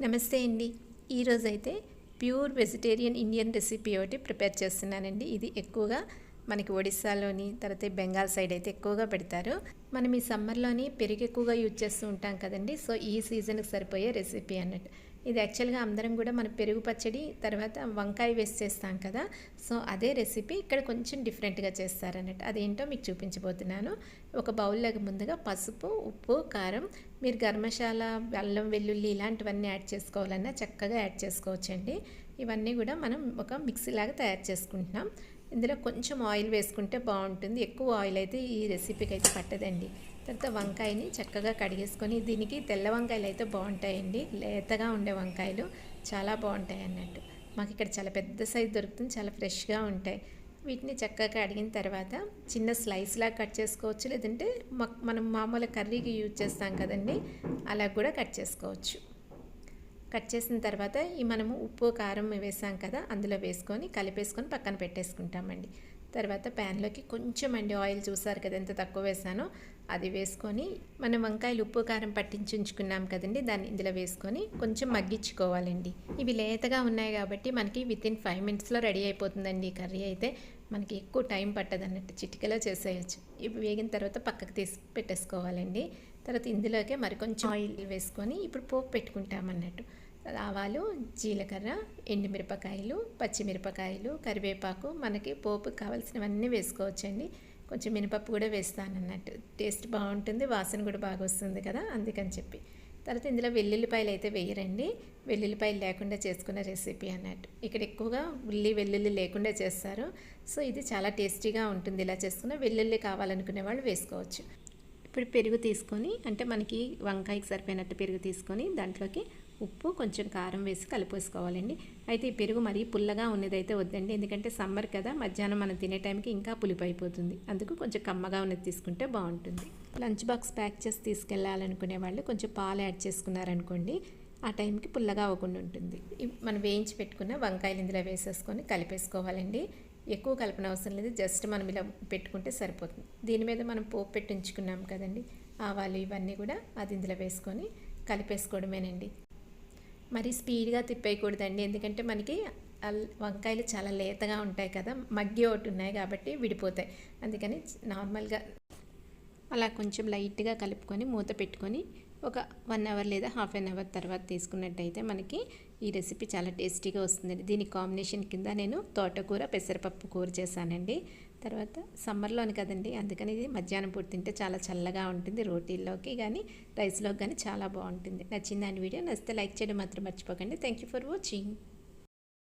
నమస్తే అండి. ఈరోజైతే ప్యూర్ వెజిటేరియన్ ఇండియన్ రెసిపీ ఒకటి ప్రిపేర్ చేస్తున్నానండి. ఇది ఎక్కువగా మనకి ఒడిస్సాలోని తర్వాత బెంగాల్ సైడ్ అయితే ఎక్కువగా పెడతారు. మనం ఈ సమ్మర్లోని పెరుగు ఎక్కువగా యూజ్ చేస్తూ ఉంటాం కదండి. సో ఈ సీజన్కి సరిపోయే రెసిపీ అన్నట్టు. ఇది యాక్చువల్గా అందరం కూడా మన పెరుగు పచ్చడి తర్వాత వంకాయ వేసి చేస్తాం కదా. సో అదే రెసిపీ ఇక్కడ కొంచెం డిఫరెంట్గా చేస్తారన్నట్టు. అదేంటో మీకు చూపించబోతున్నాను. ఒక బౌల్లోకి ముందుగా పసుపు, ఉప్పు, కారం, మీరు గరం మసాలా, అల్లం వెల్లుల్లి ఇలాంటివన్నీ యాడ్ చేసుకోవాలన్నా చక్కగా యాడ్ చేసుకోవచ్చండి. ఇవన్నీ కూడా మనం ఒక మిక్సీ లాగా తయారు చేసుకుంటున్నాం. ఇందులో కొంచెం ఆయిల్ వేసుకుంటే బాగుంటుంది. ఎక్కువ ఆయిల్ అయితే ఈ రెసిపీకి అయితే పట్టదండి. తర్వాత వంకాయని చక్కగా కడిగేసుకొని, దీనికి తెల్ల వంకాయలు అయితే బాగుంటాయండి. లేతగా ఉండే వంకాయలు చాలా బాగుంటాయి అన్నట్టు. మాకు ఇక్కడ చాలా పెద్ద సైజు దొరుకుతుంది, చాలా ఫ్రెష్గా ఉంటాయి. వీటిని చక్కగా కడిగిన తర్వాత చిన్న స్లైస్లా కట్ చేసుకోవచ్చు, లేదంటే మనం మామూలు కర్రీకి యూజ్ చేస్తాం కదండి, అలా కూడా కట్ చేసుకోవచ్చు. కట్ చేసిన తర్వాత ఈ మనము ఉప్పు కారం వేసాం కదా, అందులో వేసుకొని కలిపేసుకొని పక్కన పెట్టేసుకుంటామండి. తర్వాత ప్యాన్లోకి కొంచెం ఆయిల్ చూసారు కదా ఎంత తక్కువ వేసానో, అది వేసుకొని మనం వంకాయలు ఉప్పు కారం పట్టించి ఉంచుకున్నాం కదండి, దాన్ని ఇందులో వేసుకొని కొంచెం మగ్గించుకోవాలండి. ఇవి లేతగా ఉన్నాయి కాబట్టి మనకి వితిన్ 5 మినిట్స్లో రెడీ అయిపోతుందండి. ఈ కర్రీ అయితే మనకి ఎక్కువ టైం పట్టదు అన్నట్టు, చిటికలో చేసేయచ్చు. ఇవి వేగిన తర్వాత పక్కకు తీసి పెట్టేసుకోవాలండి. తర్వాత ఇందులోకే మరి కొంచెం ఆయిల్ వేసుకొని ఇప్పుడు పోపు పెట్టుకుంటామన్నట్టు. ఆవాలు, జీలకర్ర, ఎండుమిరపకాయలు, పచ్చిమిరపకాయలు, కరివేపాకు, మనకి పోపుకి కావాల్సినవన్నీ వేసుకోవచ్చండి. కొంచెం మినపప్పు కూడా వేస్తానన్నట్టు, టేస్ట్ బాగుంటుంది, వాసన కూడా బాగా వస్తుంది కదా, అందుకని చెప్పి. తర్వాత ఇందులో వెల్లుల్లిపాయలు అయితే వేయరండి. వెల్లుల్లిపాయలు లేకుండా చేసుకున్న రెసిపీ అన్నట్టు. ఇక్కడ ఎక్కువగా వెల్లుల్లి లేకుండా చేస్తారు. సో ఇది చాలా టేస్టీగా ఉంటుంది. ఇలా చేసుకున్న వెల్లుల్లి కావాలనుకునే వాళ్ళు వేసుకోవచ్చు. ఇప్పుడు పెరుగు తీసుకొని, అంటే మనకి వంకాయకి సరిపోయినట్టు పెరుగు తీసుకొని దాంట్లోకి ఉప్పు, కొంచెం కారం వేసి కలిపేసుకోవాలండి. అయితే ఈ పెరుగు మరీ పుల్లగా ఉన్నదైతే వద్దండి, ఎందుకంటే సమ్మర్ కదా, మధ్యాహ్నం మనం తినే టైంకి ఇంకా పులిపు అయిపోతుంది. అందుకు కొంచెం కమ్మగా ఉన్నది తీసుకుంటే బాగుంటుంది. లంచ్ బాక్స్ ప్యాక్ చేసి తీసుకెళ్ళాలనుకునే వాళ్ళు కొంచెం పాలు యాడ్ చేసుకున్నారనుకోండి, ఆ టైంకి పుల్లగా అవ్వకుండా ఉంటుంది. మనం వేయించి పెట్టుకున్న వంకాయలు ఇందులో వేసేసుకొని కలిపేసుకోవాలండి. ఎక్కువ కలపన అవసరం లేదు, జస్ట్ మనం ఇలా పెట్టుకుంటే సరిపోతుంది. దీని మీద మనం పోపు పెట్టి ఉంచుకున్నాం కదండి, ఆవాలు ఇవన్నీ కూడా అది ఇందులో వేసుకొని కలిపేసుకోవడమేనండి. మరి స్పీడ్గా తిప్పేయకూడదండి, ఎందుకంటే మనకి వంకాయలు చాలా లేతగా ఉంటాయి కదా, మగ్గి ఒకటి ఉన్నాయి కాబట్టి విడిపోతాయి. అందుకని నార్మల్గా అలా కొంచెం లైట్గా కలుపుకొని మూత పెట్టుకొని ఒక 1 అవర్ లేదా హాఫ్ అన్ అవర్ తర్వాత తీసుకున్నట్టయితే మనకి ఈ రెసిపీ చాలా టేస్టీగా వస్తుందండి. దీని కాంబినేషన్ కింద నేను తోటకూర, పెసరపప్పు కూర చేశానండి. తర్వాత సమ్మర్లోని కదండి, అందుకని ఇది మధ్యాహ్నం పూట తింటే చాలా చల్లగా ఉంటుంది. రోటీల్లోకి కానీ రైస్లోకి కానీ చాలా బాగుంటుంది. నచ్చిందండి వీడియో? నచ్చితే లైక్ చేయడం మాత్రం మర్చిపోకండి. Thank you for watching.